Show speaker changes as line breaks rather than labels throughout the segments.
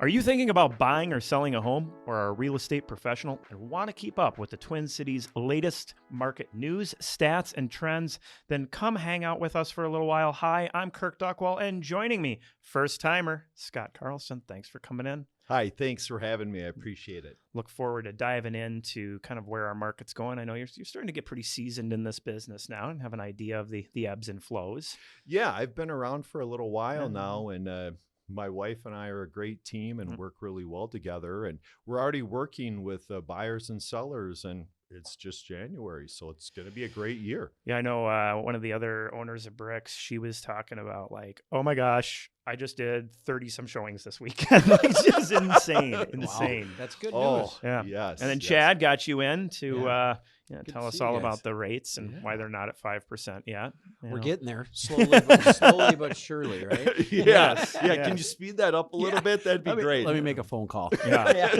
Are you thinking about buying or selling a home, or are a real estate professional and want to keep up with the Twin Cities' latest market news, stats, and trends? Then come hang out with us for a little while. Hi, I'm Kirk Duckwall, and joining me, first timer, Scott Carlson. Thanks for coming in.
Hi, thanks for having me. I appreciate it.
Look forward to diving into kind of where our market's going. I know you're starting to get pretty seasoned in this business now and have an idea of the ebbs and flows.
Yeah, I've been around for a little while now, and my wife and I are a great team and work really well together. And we're already working with buyers and sellers, and it's just January, so it's going to be a great year.
Yeah, I know one of the other owners of BRIX, she was talking about like, oh my gosh, I just did 30 some showings this weekend. Like, it's just insane.
Wow. That's good news.
Oh,
Yeah.
yes.
And then
yes.
Chad got you in to
Good
tell
to
us
see you
all
guys.
about the rates and why they're not at 5% yet.
We're getting there slowly but surely, right?
Yes. Yeah.
Yeah.
Can you speed that up a little bit? That'd be great.
Let me make a phone call.
Yeah.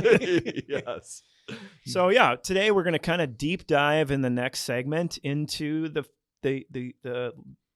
Yes.
So yeah, today we're going to kind of deep dive in the next segment into the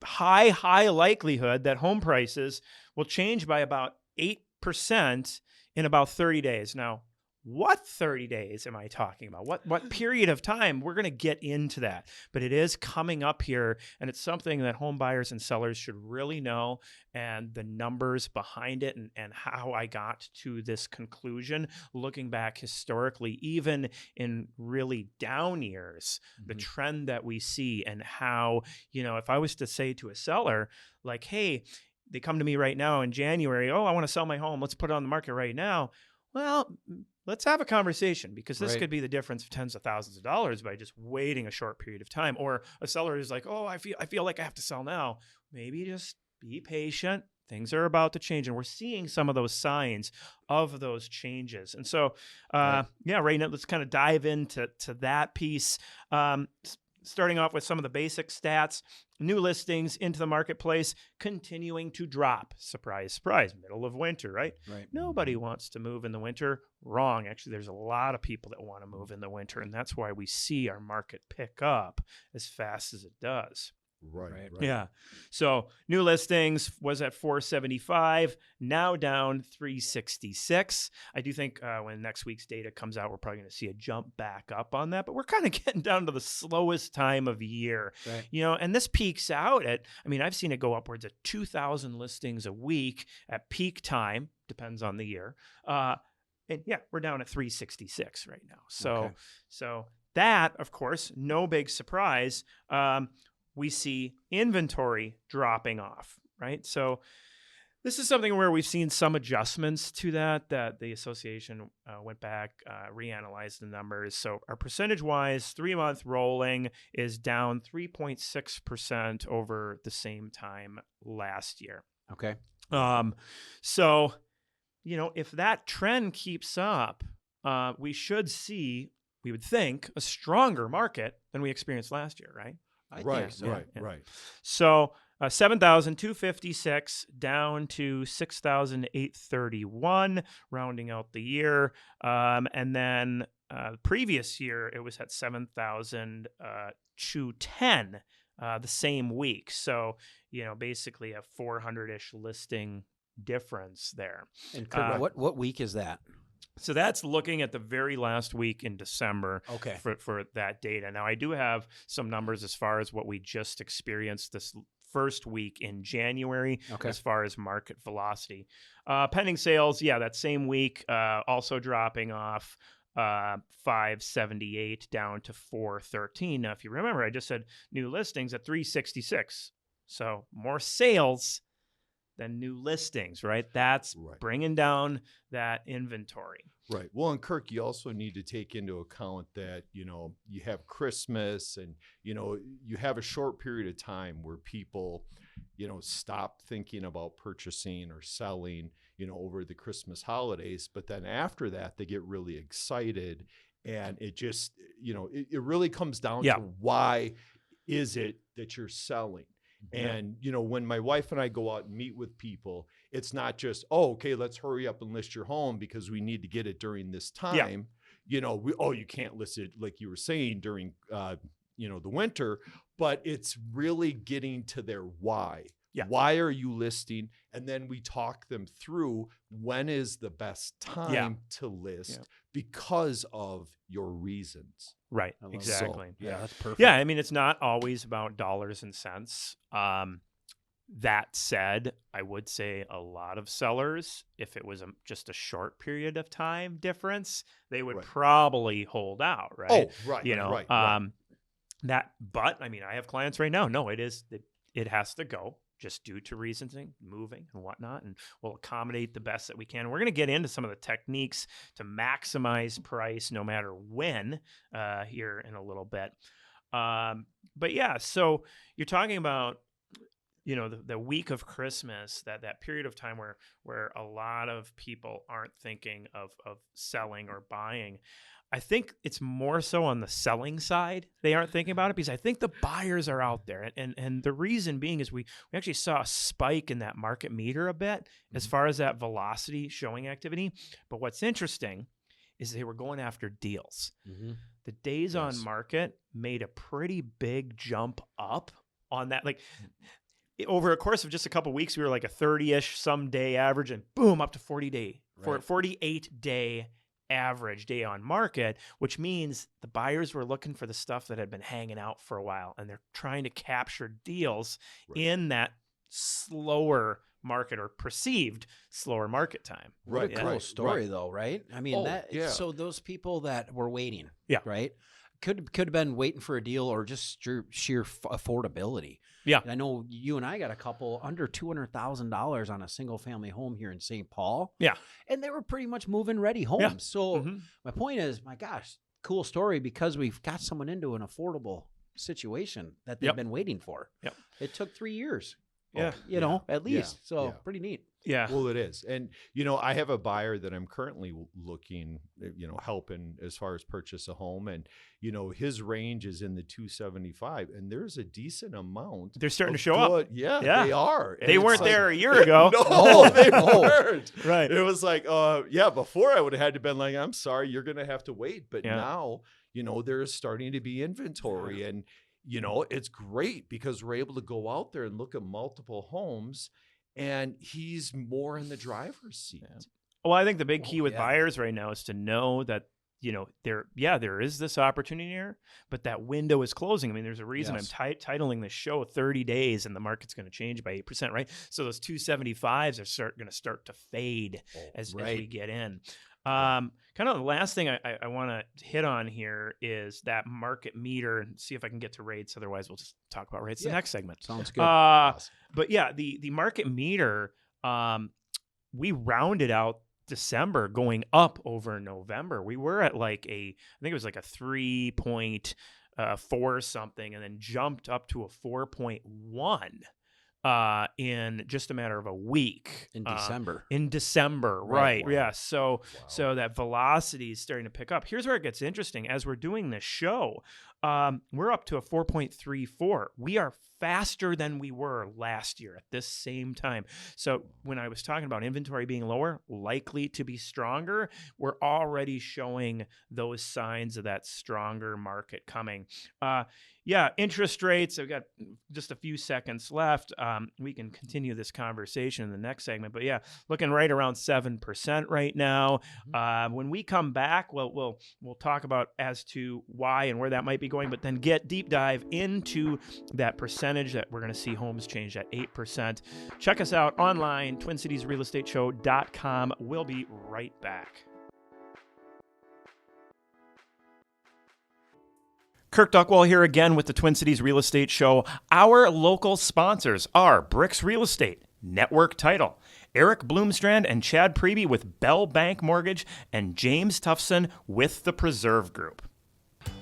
high likelihood that home prices will change by about 8% in about 30 days. Now, what 30 days am I talking about? What period of time? We're going to get into that, but it is coming up here, and it's something that home buyers and sellers should really know, and the numbers behind it, and how I got to this conclusion, looking back historically, even in really down years, the trend that we see, and how, if I was to say to a seller, like, hey, they come to me right now in January, oh, I want to sell my home, let's put it on the market right now. Well, let's have a conversation, because this could be the difference of tens of thousands of dollars by just waiting a short period of time. Or a seller is like, oh, I feel like I have to sell now. Maybe just be patient. Things are about to change. And we're seeing some of those signs of those changes. And so, right now, let's kind of dive into that piece. Starting off with some of the basic stats, new listings into the marketplace continuing to drop. Surprise, surprise, middle of winter, right?
Right.
Nobody wants to move in the winter. Wrong. Actually, there's a lot of people that want to move in the winter, and that's why we see our market pick up as fast as it does.
Right.
Yeah. So new listings was at 475, now down 366. I do think when next week's data comes out, we're probably going to see a jump back up on that, but we're kind of getting down to the slowest time of year, and this peaks out at, I've seen it go upwards of 2,000 listings a week at peak time, depends on the year. And yeah, we're down at 366 right now. So that, of course, no big surprise. We see inventory dropping off, right? So this is something where we've seen some adjustments to that the association went back, reanalyzed the numbers. So our percentage-wise, 3-month rolling is down 3.6% over the same time last year.
Okay.
So, if that trend keeps up, we should see, we would think, a stronger market than we experienced last year, right?
I think so.
Right.
So 7,256 down to 6,831, rounding out the year. And then the previous year, it was at 7,210 the same week. So, basically a 400-ish listing difference there.
And Kurt, what week is that?
So that's looking at the very last week in December for that data. Now, I do have some numbers as far as what we just experienced this first week in January as far as market velocity. Pending sales, that same week, also dropping off 578 down to 413. Now, if you remember, I just said new listings at 366. So more sales than new listings, right? That's bringing down that inventory.
Right. Well, and Kirk, you also need to take into account that, you have Christmas and, you have a short period of time where people, stop thinking about purchasing or selling, over the Christmas holidays. But then after that, they get really excited. And it just, it really comes down to why is it that you're selling? And, when my wife and I go out and meet with people, it's not just, let's hurry up and list your home because we need to get it during this time. You can't list it, like you were saying, during, the winter, but it's really getting to their why.
Yeah.
Why are you listing? And then we talk them through when is the best time to list because of your reasons.
Right.
I love
Exactly.
So,
Yeah, that's perfect.
Yeah, I mean, it's not always about dollars and cents. That said, I would say a lot of sellers, if it was just a short period of time difference, they would probably hold out, right?
Oh, right.
You know,
right.
but I mean, I have clients right now. No, it has to go just due to reasons, moving and whatnot, and we'll accommodate the best that we can. We're going to get into some of the techniques to maximize price no matter when here in a little bit. But yeah, so you're talking about, you know, the week of Christmas, that period of time where a lot of people aren't thinking of selling or buying. I think it's more so on the selling side they aren't thinking about it, because I think the buyers are out there. And the reason being is we actually saw a spike in that market meter a bit as far as that velocity showing activity. But what's interesting is they were going after deals.
Mm-hmm.
The days on market made a pretty big jump up on that. Like, over a course of just a couple of weeks, we were like a 30-ish some day average, and boom, up to 48-day average day on market, which means the buyers were looking for the stuff that had been hanging out for a while, and they're trying to capture deals in that slower market or perceived slower market time.
What a cool story, though, right? I mean, so those people that were waiting, right, could have been waiting for a deal or just sheer affordability. Yeah, and I know you and I got a couple under $200,000 on a single family home here in St. Paul. Yeah, and they were pretty much move-in ready homes. Yeah. So my point is, my gosh, cool story, because we've got someone into an affordable situation that they've been waiting for. Yep, it took 3 years. Yeah, you know, at least. So pretty neat. Yeah.
Well, it is. And, you know, I have a buyer that I'm currently looking, you know, helping as far as purchase a home. And, you know, his range is in the 275, and there's a decent amount.
They're starting to show up.
Yeah, they are. And
they weren't there a year ago.
No, they weren't. Right. It was like, before I would have had to been like, I'm sorry, you're going to have to wait. But now, you know, there's starting to be inventory, and, you know, it's great because we're able to go out there and look at multiple homes, and he's more in the driver's seat. Yeah.
Well, I think the big key with buyers right now is to know that, you know, there is this opportunity here, but that window is closing. I mean, there's a reason I'm titling this show 30 days and the market's going to change by 8%, right? So those 275s are going to start to fade as we get in. Kind of the last thing I want to hit on here is that market meter, and see if I can get to rates. Otherwise, we'll just talk about rates the next segment.
Sounds good. Awesome.
But yeah, the market meter, we rounded out December going up over November. We were at I think it was like a 3.4 something, and then jumped up to a 4.1. In just a matter of a week.
In December.
Right. Wow. Yeah. So that velocity is starting to pick up. Here's where it gets interesting. As we're doing this show, we're up to a 4.34. We are faster than we were last year at this same time. So when I was talking about inventory being lower, likely to be stronger, we're already showing those signs of that stronger market coming. Interest rates, I've got just a few seconds left. We can continue this conversation in the next segment, but looking right around 7% right now. When we come back, we'll talk about as to why and where that might be going, but then get deep dive into that percentage that we're going to see homes change at 8%. Check us out online, TwinCitiesRealEstateShow.com. We'll be right back. Kirk Duckwall here again with the Twin Cities Real Estate Show. Our local sponsors are BRIX Real Estate, Network Title, Eric Bloomstrand and Chad Priebe with Bell Bank Mortgage, and James Tufson with the Preserve Group.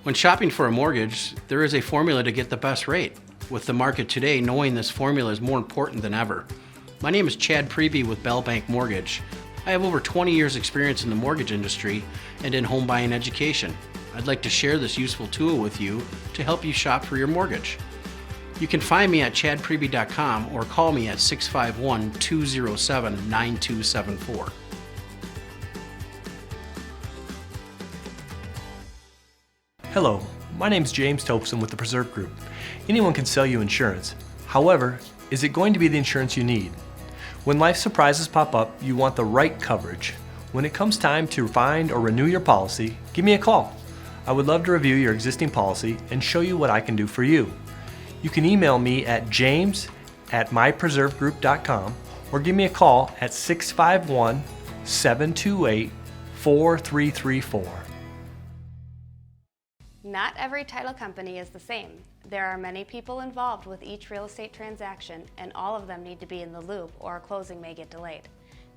When shopping for a mortgage, there is a formula to get the best rate. With the market today, knowing this formula is more important than ever. My name is Chad Priebe with Bell Bank Mortgage. I have over 20 years experience in the mortgage industry and in home buying education. I'd like to share this useful tool with you to help you shop for your mortgage. You can find me at chadpriebe.com or call me at 651-207-9274.
Hello, my name is James Topson with the Preserve Group. Anyone can sell you insurance. However, Is it going to be the insurance you need? When life surprises pop up, you want the right coverage. When it comes time to find or renew your policy, give me a call. I would love to review your existing policy and show you what I can do for you. You can email me at james@mypreservegroup.com or give me a call at 651-728-4334.
Not every title company is the same. There are many people involved with each real estate transaction, and all of them need to be in the loop or a closing may get delayed.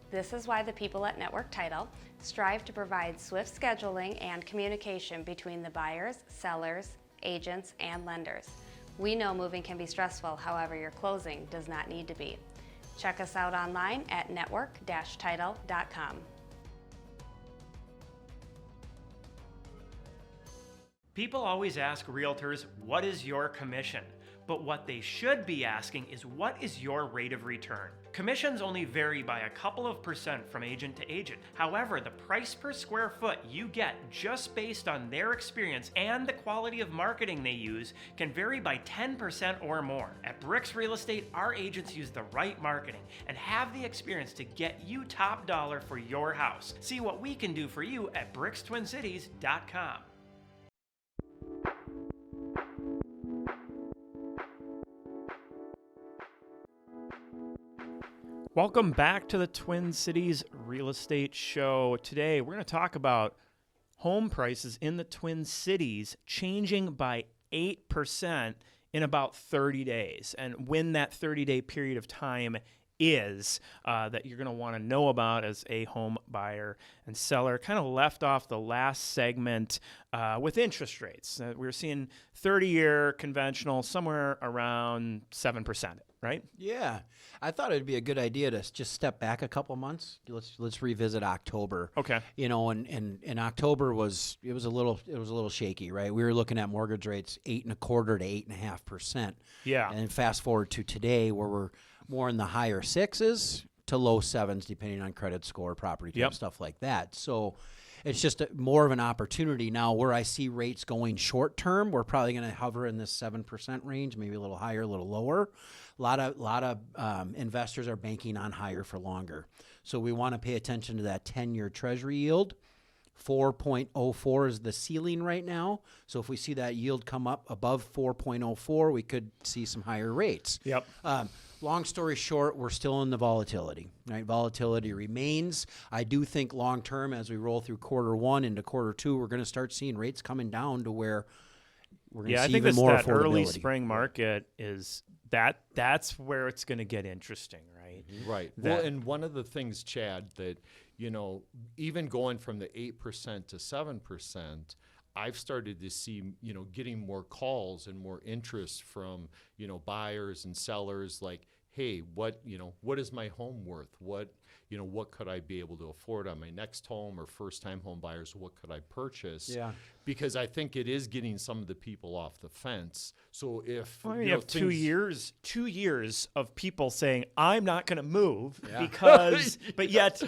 This is why the people at Network Title strive to provide swift scheduling and communication between the buyers, sellers, agents, and lenders. We know moving can be stressful, however, your closing does not need to be. Check us out online at network-title.com.
People always ask realtors, what is your commission? But what they should be asking is, what is your rate of return? Commissions only vary by a couple of percent from agent to agent. However, the price per square foot you get just based on their experience and the quality of marketing they use can vary by 10% or more. At BRIX Real Estate, our agents use the right marketing and have the experience to get you top dollar for your house. See what we can do for you at BRIXTwinCities.com. Welcome back to the Twin Cities Real Estate Show. Today, we're going to talk about home prices in the Twin Cities changing by 8% in about 30 days, and when that 30-day period of time is that you're going to want to know about as a home buyer and seller. Kind of left off the last segment with interest rates. We're seeing 30-year conventional somewhere around 7%, right?
Yeah. I thought it'd be a good idea to just step back a couple months. Let's revisit October.
Okay.
You know, and October was a little shaky, right? We were looking at mortgage rates 8.25% to 8.5%.
Yeah.
And fast forward to today, where we're more in the higher 6s to low 7s, depending on credit score, property type, stuff like that. So it's just more of an opportunity now. Where I see rates going short term, we're probably going to hover in this 7% range, maybe a little higher, a little lower. A lot of investors are banking on higher for longer. So we want to pay attention to that 10-year Treasury yield. 4.04 is the ceiling right now. So if we see that yield come up above 4.04, we could see some higher rates.
Yep.
Long story short, we're still in the volatility, right? Volatility remains. I do think long term, as we roll through quarter one into quarter two, we're going to start seeing rates coming down to where we're going to see even more affordability.
That early spring market is that's where it's going to get interesting, right?
Right. Well, and one of the things, Chad, that, you know, even going from the 8% to 7%, I've started to see, you know, getting more calls and more interest from, you know, buyers and sellers like, hey, what is my home worth? What could I be able to afford on my next home, or first-time home buyers, what could I purchase?
Yeah.
Because I think it is getting some of the people off the fence. So if
you have 2 years of people saying, I'm not going to move because, but yet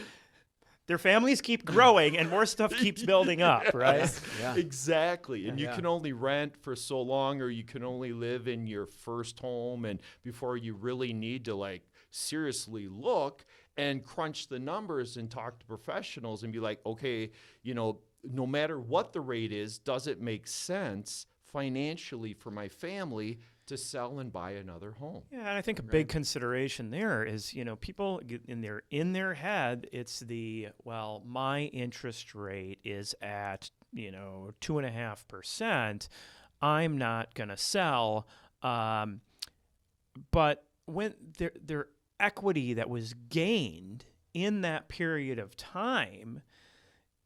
their families keep growing and more stuff keeps building up, right?
Yeah. Exactly. And you can only rent for so long, or you can only live in your first home, and before you really need to like seriously look and crunch the numbers and talk to professionals and be like, okay, you know, no matter what the rate is, does it make sense financially for my family to sell and buy another home?
Yeah, and I think a big consideration there is, you know, people in their head, it's my interest rate is at, you know, 2.5%. I'm not going to sell. But when their equity that was gained in that period of time,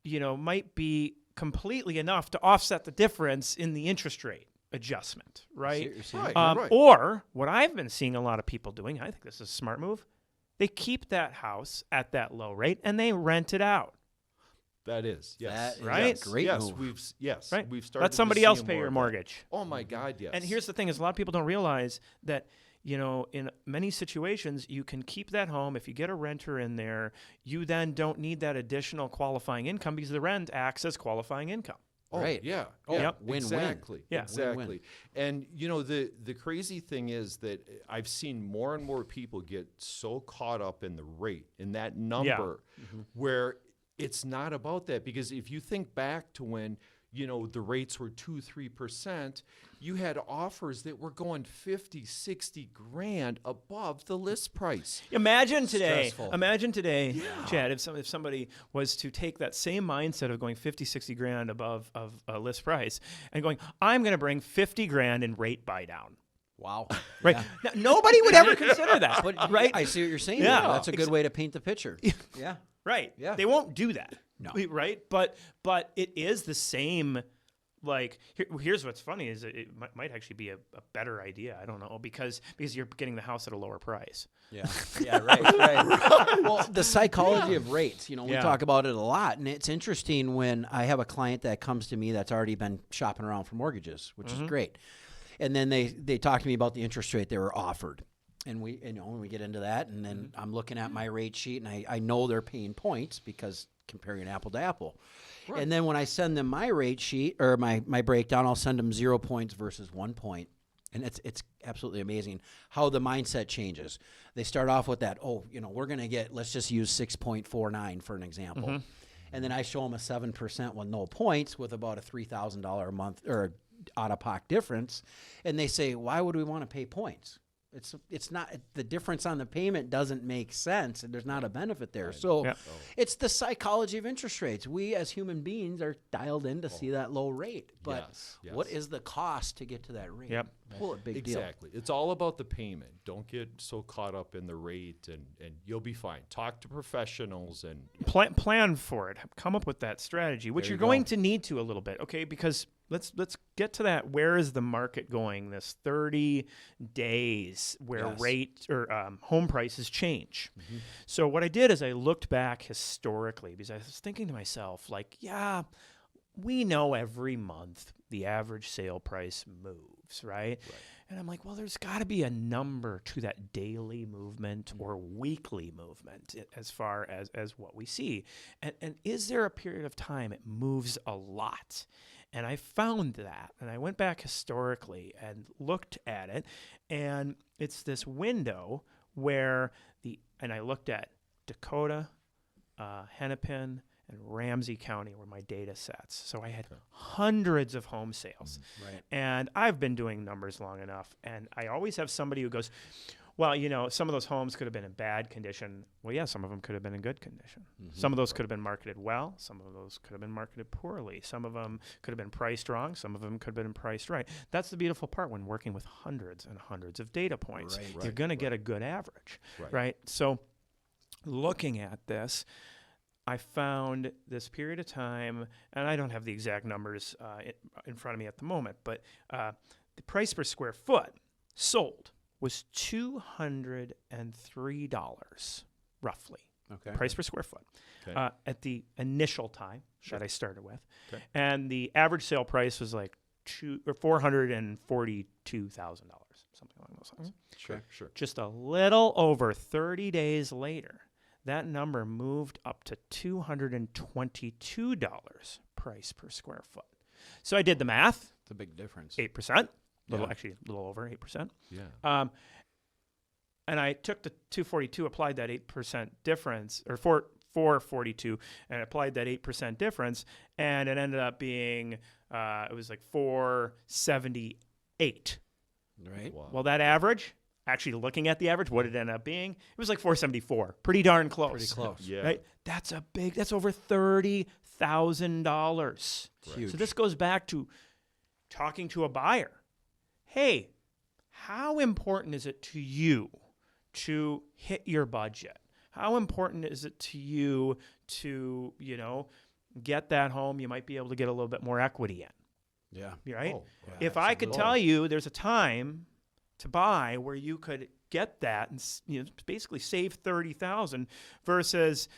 you know, might be completely enough to offset the difference in the interest rate adjustment, right?
Right.
Or what I've been seeing a lot of people doing, I think this is a smart move, they keep that house at that low rate and they rent it out.
That is, yes.
That
right?
Is a great move.
We've started
Let somebody else pay your mortgage.
Oh my God, yes.
And here's the thing is a lot of people don't realize that, you know, in many situations, you can keep that home. If you get a renter in there, you then don't need that additional qualifying income because the rent acts as qualifying income.
Oh,
right.
Yeah.
Oh,
yep.
Win-win.
Exactly.
Yeah.
Exactly.
Win-win.
And the crazy thing is that I've seen more and more people get so caught up in the rate, in that number, where it's not about that. Because if you think back to when, the rates were 2-3%, you had offers that were going 50, 60 grand above the list price.
Imagine today,
Yeah.
Chad, if somebody was to take that same mindset of going 50, 60 grand above of a list price and going, I'm going to bring 50 grand in rate buy down.
Wow.
Right.
Yeah.
Now, nobody would ever consider that.
But
right.
I see what you're saying.
Yeah.
Yeah. That's a good way to paint the picture. Yeah.
Right.
Yeah.
They won't do that.
No.
Right. But it is the same. Like, here's what's funny is it might actually be a better idea. I don't know, because you're getting the house at a lower price.
Yeah. Yeah. Right. Well, the psychology of rates, we talk about it a lot. And it's interesting when I have a client that comes to me that's already been shopping around for mortgages, which is great. And then they talk to me about the interest rate they were offered. And when we get into that, and then I'm looking at my rate sheet, and I know they're paying points because comparing apple to apple. Right. And then when I send them my rate sheet or my breakdown, I'll send them 0 points versus 1 point. And it's absolutely amazing how the mindset changes. They start off with that, we're going to get, let's just use 6.49 for an example. And then I show them a 7% with no points with about a $3,000 a month or out-of-pocket difference. And they say, why would we want to pay points? It's not, the difference on the payment doesn't make sense, and there's not a benefit there. So it's the psychology of interest rates. We as human beings are dialed in to see that low rate, but what is the cost to get to that rate?
Yep.
Well, a big deal.
Exactly. It's all about the payment. Don't get so caught up in the rate, and you'll be fine. Talk to professionals and
plan for it. Come up with that strategy, which you're going to need to a little bit, okay? Because let's get to that. Where is the market going? This 30 days where rate or home prices change. So what I did is I looked back historically because I was thinking to myself, like, we know every month the average sale price moves, right? And I'm like, well, there's got to be a number to that daily movement or weekly movement as far as what we see. And is there a period of time it moves a lot? And I found that, and I went back historically and looked at it, and it's this window where and I looked at Dakota, Hennepin, and Ramsey County were my data sets. So I had hundreds of home sales.
Right.
And I've been doing numbers long enough, and I always have somebody who goes, well, some of those homes could have been in bad condition. Well, yeah, some of them could have been in good condition. Some of those could have been marketed well. Some of those could have been marketed poorly. Some of them could have been priced wrong. Some of them could have been priced right. That's the beautiful part when working with hundreds and hundreds of data points. You're going to get a good average, right? So looking at this, I found this period of time, and I don't have the exact numbers in front of me at the moment, but the price per square foot sold was $203 roughly.
Okay.
Price per square foot.
Okay.
At the initial time that I started with. Okay. And the average sale price was like $442,000, something along those lines.
Sure.
Just a little over 30 days later, that number moved up to $222 price per square foot. So I did the math.
It's a big difference.
8%. Actually, a little over 8%.
Yeah.
And I took the 242, applied that 8% difference, or 442, and applied that 8% difference, and it ended up being, it was like 478.
Right.
Wow.
Well, that average, actually looking at the average, what it ended up being, it was like 474. Pretty darn close.
Pretty close.
Yeah.
Right? That's over $30,000.
Huge.
So this goes back to talking to a buyer. Hey, how important is it to you to hit your budget? How important is it to you to, get that home? You might be able to get a little bit more equity in.
Yeah.
Right?
Oh, yeah,
if I could tell you there's a time to buy where you could get that and basically save $30,000 versus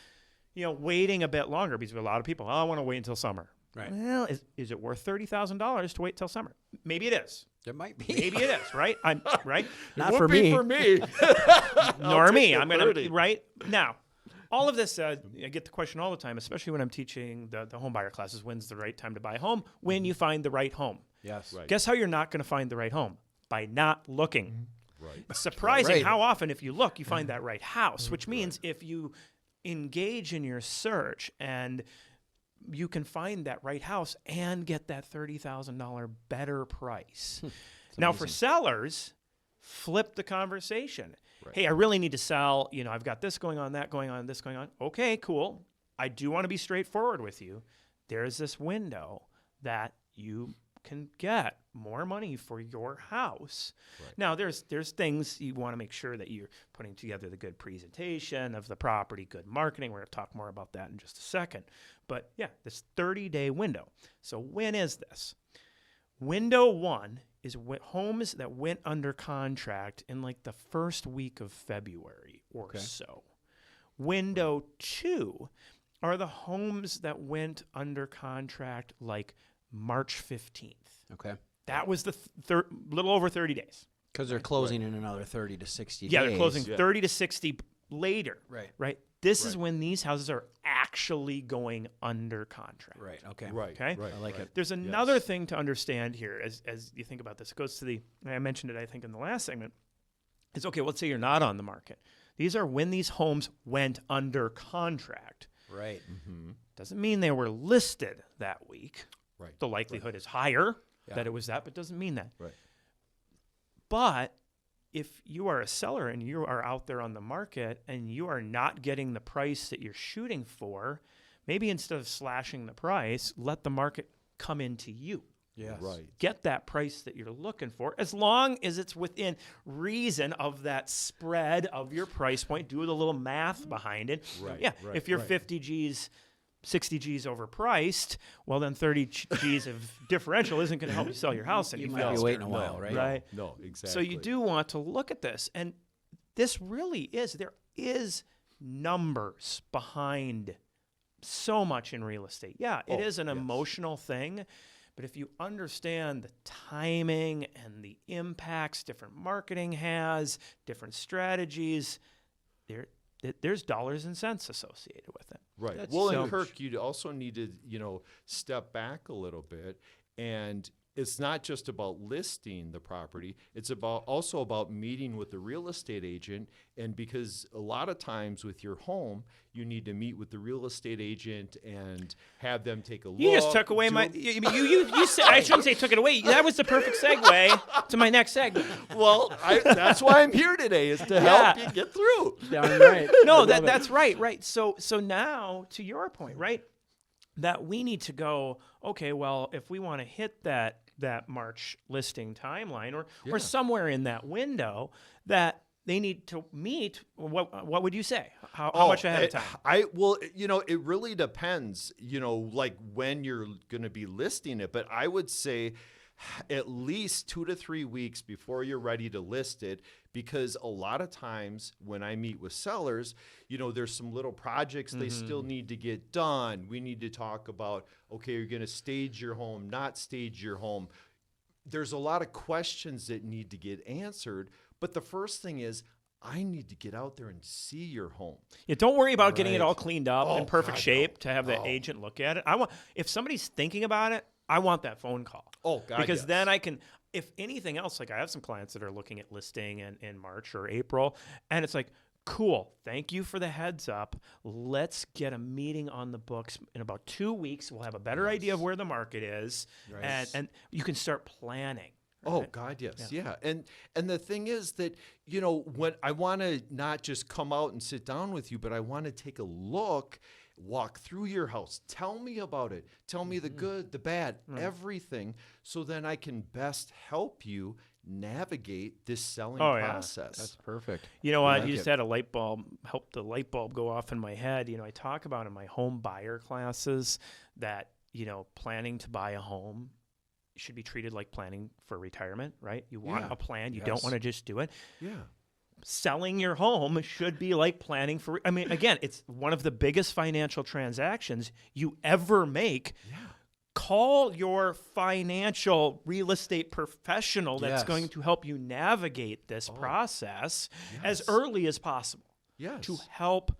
waiting a bit longer, because a lot of people, I want to wait until summer.
Right.
Well, is it worth $30,000 to wait till summer? Maybe it is.
It might be.
Maybe it is, right? I'm right.
Not for me.
For me.
Nor me. I'm gonna right now. all of this, I get the question all the time, especially when I'm teaching the home buyer classes, when's the right time to buy a home? When you find the right home.
Yes.
Right.
Guess how you're not going to find the right home? By not looking.
Right.
It's surprising how often if you look, you find that right house, which means if you engage in your search and you can find that right house and get that $30,000 better price. Now for sellers, flip the conversation. Right. Hey, I really need to sell. You know, I've got this going on, that going on, this going on. Okay, cool. I do want to be straightforward with you. There's this window that you can get more money for your house. Right. Now, there's things you want to make sure that you're putting together the good presentation of the property, good marketing. We're going to talk more about that in just a second. But yeah, this 30-day window. So when is this? Window 1 is homes that went under contract in like the first week of February or so. Window 2 are the homes that went under contract like March 15th.
Okay.
That was the little over 30 days.
Because they're closing in another 30 to 60 days.
Yeah, they're closing 30 to 60 later.
Right.
This is when these houses are actually going under contract.
Right. Okay.
Okay.
Right.
I like it.
There's another thing to understand here as you think about this. It goes to I mentioned it, I think, in the last segment. It's okay, let's say you're not on the market. These are when these homes went under contract.
Right.
Mm-hmm.
Doesn't mean they were listed that week.
Right.
The likelihood is higher that it was that, but doesn't mean that.
Right.
But if you are a seller and you are out there on the market and you are not getting the price that you're shooting for, maybe instead of slashing the price, let the market come into you.
Yes.
Right.
Get that price that you're looking for, as long as it's within reason of that spread of your price point. Do the little math behind it.
Right.
Yeah. If you're 50 G's, 60 G's overpriced, well, then 30 G's of differential isn't going to help you sell your house any
You
faster.
might be waiting a while, right?
Right.
No, exactly.
So you do want to look at this. And this really is, there is numbers behind so much in real estate. Yeah, it is an emotional thing. But if you understand the timing and the impacts different marketing has, different strategies, there's dollars and cents associated with it.
Right.
That's
Well, and Kirk, you also need to, step back a little bit, and it's not just about listing the property. It's also about meeting with the real estate agent, and because a lot of times with your home, you need to meet with the real estate agent and have them take a look.
You just took away you said, I shouldn't say took it away. That was the perfect segue to my next segment.
Well, that's why I'm here today, is to help you get through.
Darn right.
No, that's right. Right. So now to your point, right? That we need to go, okay, well, if we want to hit that March listing timeline or somewhere in that window, that they need to meet, what would you say? How much ahead of time?
It really depends, like when you're going to be listing it. But I would say at least 2 to 3 weeks before you're ready to list it, because a lot of times when I meet with sellers, there's some little projects they still need to get done. We need to talk about, okay, you're going to stage your home, not stage your home. There's a lot of questions that need to get answered. But the first thing is, I need to get out there and see your home.
Yeah, don't worry about getting it all cleaned up in perfect shape to have the agent look at it. If somebody's thinking about it, I want that phone call.
Oh, God,
because then I can, if anything else, like I have some clients that are looking at listing in March or April, and it's like, cool, thank you for the heads up. Let's get a meeting on the books in about 2 weeks. We'll have a better idea of where the market is, and you can start planning. Right?
Oh, God, yes. Yeah. And the thing is that, when I want to not just come out and sit down with you, but I want to take a look, walk through your house, tell me about it, tell me the good, the bad, everything, so then I can best help you navigate this selling process.
That's perfect.
You know what? You just had helped the light bulb go off in my head. I talk about in my home buyer classes that, planning to buy a home should be treated like planning for retirement, right? You want a plan. You don't want to just do it. Yeah. Selling your home should be like planning for, again, it's one of the biggest financial transactions you ever make. Yeah. Call your financial real estate professional that's going to help you navigate this process as early as possible to help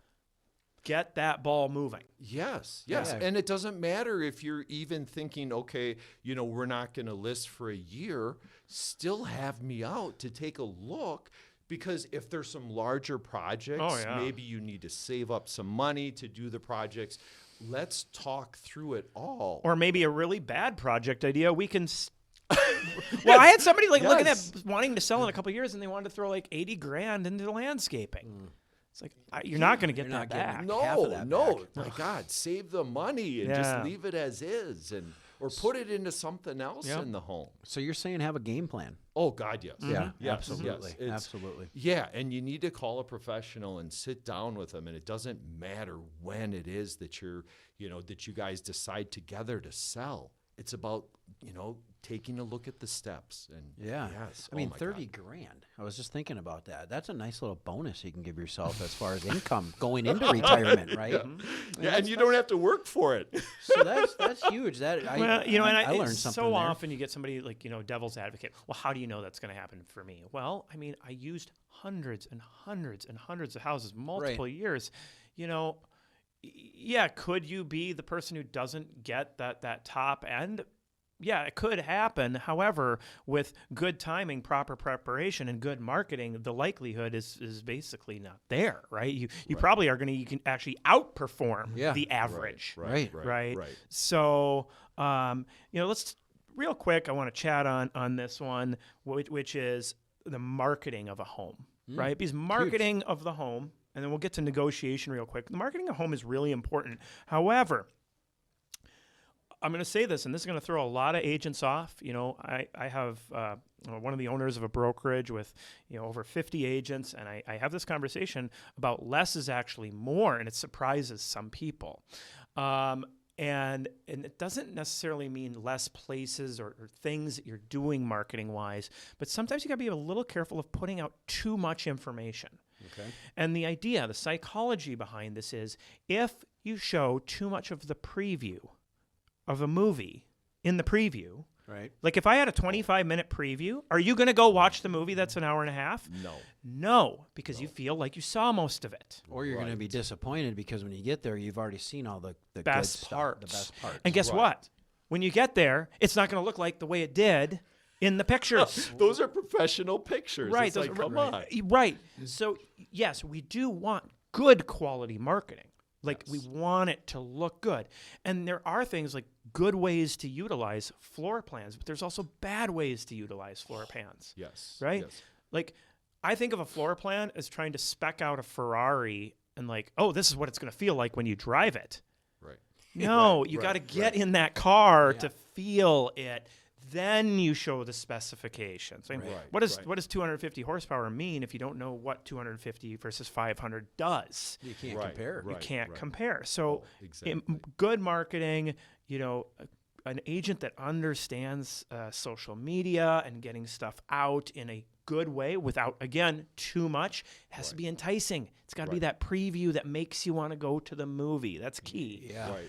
get that ball moving.
Yes. Yeah. And it doesn't matter if you're even thinking, okay, we're not going to list for a year, still have me out to take a look. Because if there's some larger projects, maybe you need to save up some money to do the projects. Let's talk through it all.
Or maybe a really bad project idea. We can. Well, I had somebody looking at wanting to sell in a couple of years, and they wanted to throw like $80,000 into landscaping. It's like you're not going to get that back.
No. My God, save the money and just leave it as is, or put it into something else in the home.
So you're saying have a game plan?
Oh God, yes.
Yeah,
yes,
absolutely,
yes.
Absolutely.
Yeah, and you need to call a professional and sit down with them, and it doesn't matter when it is that that you guys decide together to sell. It's about taking a look at the steps. And yes,
I mean, $30,000. I was just thinking about that. That's a nice little bonus you can give yourself as far as income going into retirement, right?
And you don't have to work for it.
So that's huge. I learned something.
So often you get somebody like devil's advocate. Well, how do you know that's going to happen for me? Well, I mean, I used hundreds and hundreds and hundreds of houses multiple years. Yeah, could you be the person who doesn't get that top end? Yeah, it could happen. However, with good timing, proper preparation, and good marketing, the likelihood is basically not there, right? You probably are you can actually outperform the average.
Right.
So, let's real quick. I want to chat on this one, which is the marketing of a home, right? Because marketing of the home, and then we'll get to negotiation real quick. The marketing of home is really important. However, I'm going to say this, and this is going to throw a lot of agents off. I have one of the owners of a brokerage with over 50 agents, and I have this conversation about less is actually more, and it surprises some people. And it doesn't necessarily mean less places or things that you're doing marketing-wise, but sometimes you got to be a little careful of putting out too much information.
Okay.
And the psychology behind this is if you show too much of the preview of a movie in the preview,
right?
Like if I had a 25-minute preview, are you going to go watch the movie that's an hour and a half? No, because you feel like you saw most of it.
Or you're going to be disappointed because when you get there, you've already seen all the
best
good
parts.
The best parts.
And guess what? When you get there, it's not going to look like the way it did in the pictures.
Those are professional pictures.
Right.
It's like, come on.
Right. So, yes, we do want good quality marketing. Like we want it to look good. And there are things like good ways to utilize floor plans, but there's also bad ways to utilize floor plans.
Yes.
Right?
Yes.
Like I think of a floor plan as trying to spec out a Ferrari and like, oh, this is what it's going to feel like when you drive it.
Right.
No, you got to get in that car to feel it. Then you show the specifications. I mean, what does 250 horsepower mean if you don't know what 250 versus 500 does?
You can't compare.
You can't compare. So good marketing, an agent that understands social media and getting stuff out in a good way without, again, too much, has to be enticing. It's got to be that preview that makes you want to go to the movie. That's key.
Yeah.
Right.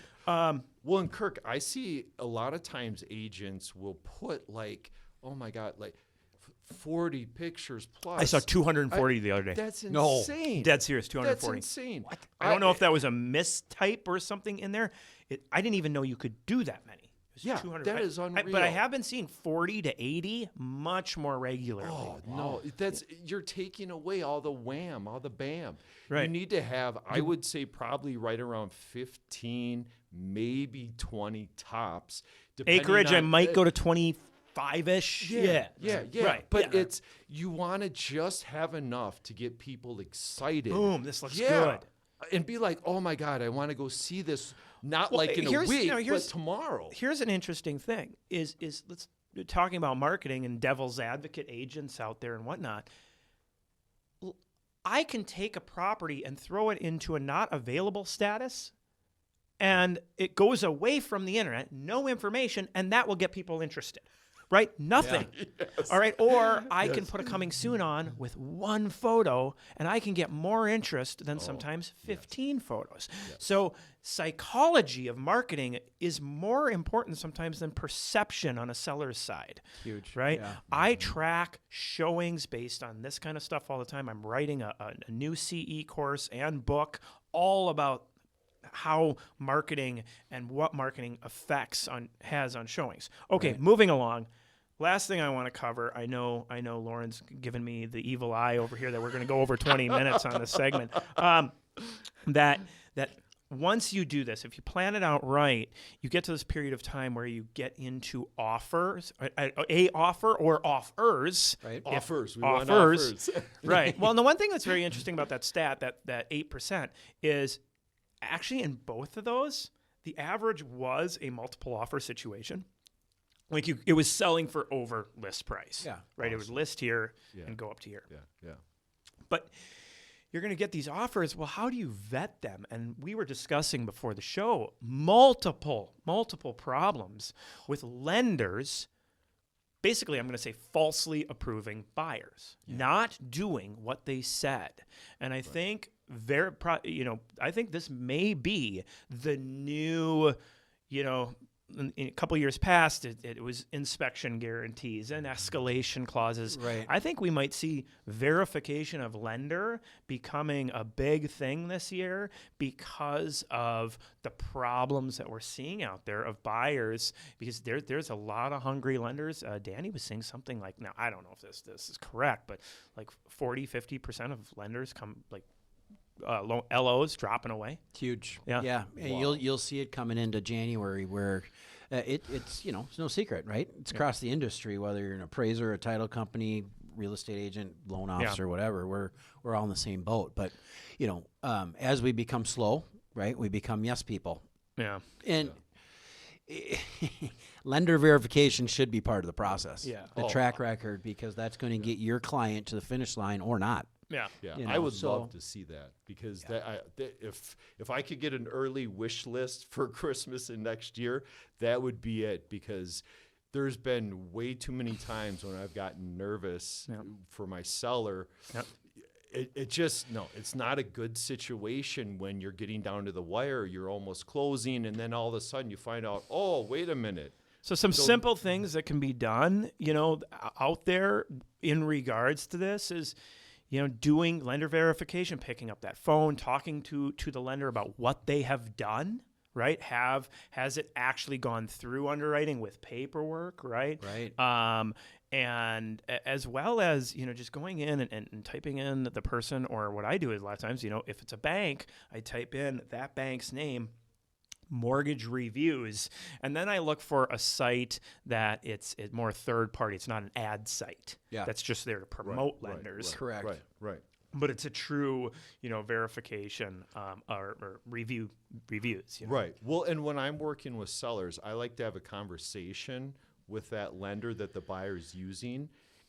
Well, and Kirk, I see a lot of times agents will put like, oh my God, like 40 pictures plus.
I saw 240 the other day.
That's insane.
No, dead serious, 240.
That's insane.
What? I don't know if that was a mistype or something in there. I didn't even know you could do that many.
Yeah, 200. That is unreal.
But I have been seeing 40 to 80 much more regularly.
Oh, no. You're taking away all the wham, all the bam.
Right.
You need to have, I would say, probably right around 15, maybe 20 tops.
Acreage, I might go to 25-ish.
Yeah.
Right.
But you want to just have enough to get people excited.
Boom, this looks good.
And be like, oh my God, I want to go see this. Not like in a week, but tomorrow.
Here's an interesting thing: is let's talking about marketing and devil's advocate agents out there and whatnot. I can take a property and throw it into a not available status, and it goes away from the internet, no information, and that will get people interested. right? Nothing.
Yeah. Yes.
All right. Or I can put a coming soon on with one photo and I can get more interest than sometimes 15 photos. Yes. So psychology of marketing is more important sometimes than perception on a seller's side.
Huge.
Right?
Yeah.
I track showings based on this kind of stuff all the time. I'm writing a new CE course and book all about how marketing and what marketing has on showings. Okay, moving along. Last thing I want to cover. I know Lauren's given me the evil eye over here that we're going to go over 20 minutes on this segment. That once you do this, if you plan it out right, you get to this period of time where you get into offers, a offer or offers.
Right. Offers. We
want offers. Right. Well, and the one thing that's very interesting about that stat, that 8%, is actually in both of those, the average was a multiple offer situation. Like it was selling for over list price.
Yeah.
Right. Awesome. It would list here and go up to here.
Yeah. Yeah.
But you're going to get these offers. Well, how do you vet them? And we were discussing before the show multiple problems with lenders. Basically, I'm going to say falsely approving buyers, not doing what they said. And I think I think this may be the new, in a couple years past, it was inspection guarantees and escalation clauses.
Right.
I think we might see verification of lender becoming a big thing this year because of the problems that we're seeing out there of buyers, because there's a lot of hungry lenders. Danny was saying something like, now I don't know if this is correct, but like 40-50% of lenders come like LOs dropping away.
Huge.
Yeah.
And you'll see it coming into January where it's it's no secret, right? It's across the industry, whether you're an appraiser, a title company, real estate agent, loan officer, whatever. We're all in the same boat. But as we become slow, right, we become yes people.
Yeah.
And lender verification should be part of the process.
Yeah.
The track record, because that's going to get your client to the finish line or not.
Yeah.
I would love to see that, because if I could get an early wish list for Christmas and next year, that would be it, because there's been way too many times when I've gotten nervous for my seller.
Yep.
It's not a good situation when you're getting down to the wire, you're almost closing, and then all of a sudden you find out, oh, wait a minute.
So simple things that can be done, out there in regards to this is, doing lender verification, picking up that phone, talking to the lender about what they have done, right? Has it actually gone through underwriting with paperwork, right?
Right.
And as well as, just going in and typing in the person, or what I do is a lot of times, if it's a bank, I type in that bank's name, mortgage reviews, and then I look for a site that it's more third party. It's not an ad site.
Yeah.
That's just there to promote lenders.
Correct.
Right.
But it's a true, verification or reviews.
Right. Well, and when I'm working with sellers, I like to have a conversation with that lender that the buyer is using,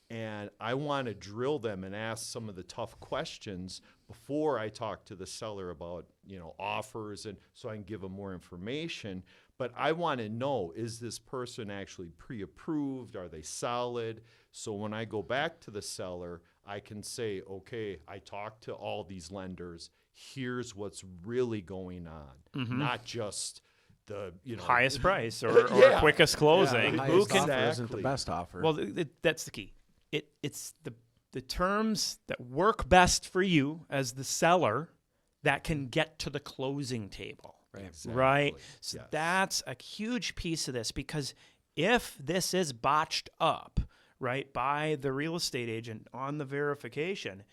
and I want to drill them and ask some of the tough questions before I talk to the seller about, offers, and so I can give them more information. But I want to know, is this person actually pre-approved? Are they solid? So when I go back to the seller, I can say, okay, I talked to all these lenders. Here's what's really going on, not just the
highest price or quickest closing.
Yeah, who can offer isn't the best offer?
Well, that's the key. It's the terms that work best for you as the seller that can get to the closing table.
Right.
Exactly.
Right. So that's a huge piece of this, because if this is botched up, right, by the real estate agent on the verification,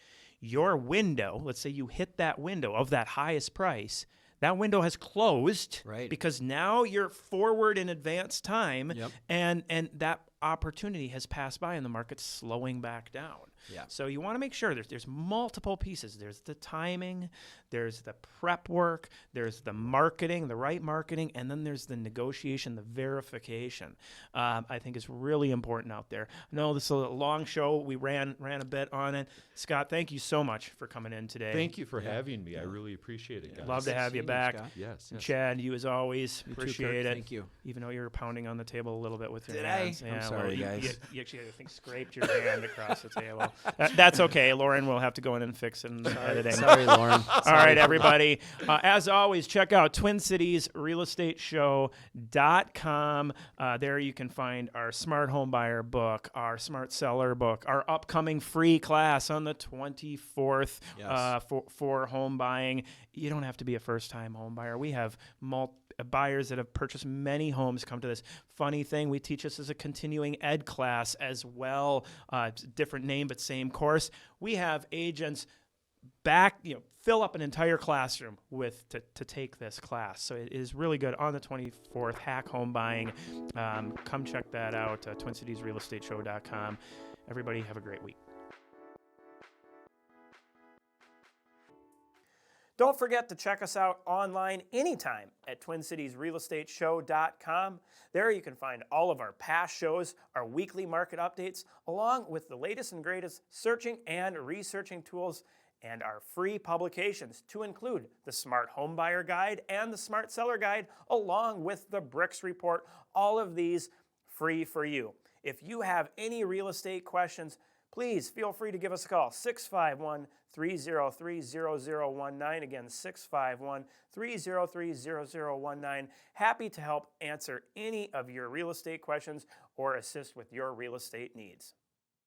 your window, let's say you hit that window of that highest price, that window has closed,
right,
because now you're forward in advance time,
yep,
and that opportunity has passed by and the market's slowing back down.
Yeah.
So you want to make sure there's multiple pieces. There's the timing, there's the prep work, there's the marketing, the right marketing, and then there's the negotiation, the verification. I think is really important out there. I know this is a long show. We ran a bit on it. Scott, thank you so much for coming in today.
Thank you for having me. I really appreciate it, guys.
Love to have you back.
Yes.
Chad, you as always, appreciate it.
Thank you.
Even though you were pounding on the table a little bit with your
Did
hands.
I?
Yeah,
Sorry, guys.
You actually, I think, scraped your hand across the table. That's okay. Lauren will have to go in and fix it in the editing.
Sorry, Lauren.
All right, everybody. As always, check out TwinCitiesRealEstateShow.com. There you can find our Smart Home Buyer book, our Smart Seller book, our upcoming free class on the 24th for home buying. You don't have to be a first-time home buyer. We have buyers that have purchased many homes come to this. Funny thing, we teach this as a continuing ed class as well. Different name, but same course. We have agents fill up an entire classroom to take this class. So it is really good on the 24th, Hack Home Buying. Come check that out, TwinCitiesRealEstateShow.com. Everybody have a great week. Don't forget to check us out online anytime at TwinCitiesRealEstateShow.com. There you can find all of our past shows, our weekly market updates, along with the latest and greatest searching and researching tools, and our free publications to include the Smart Home Buyer Guide and the Smart Seller Guide, along with the BRIX Report. All of these free for you. If you have any real estate questions, please feel free to give us a call, 651-303-0019. Again, 651-303-0019. Happy to help answer any of your real estate questions or assist with your real estate needs.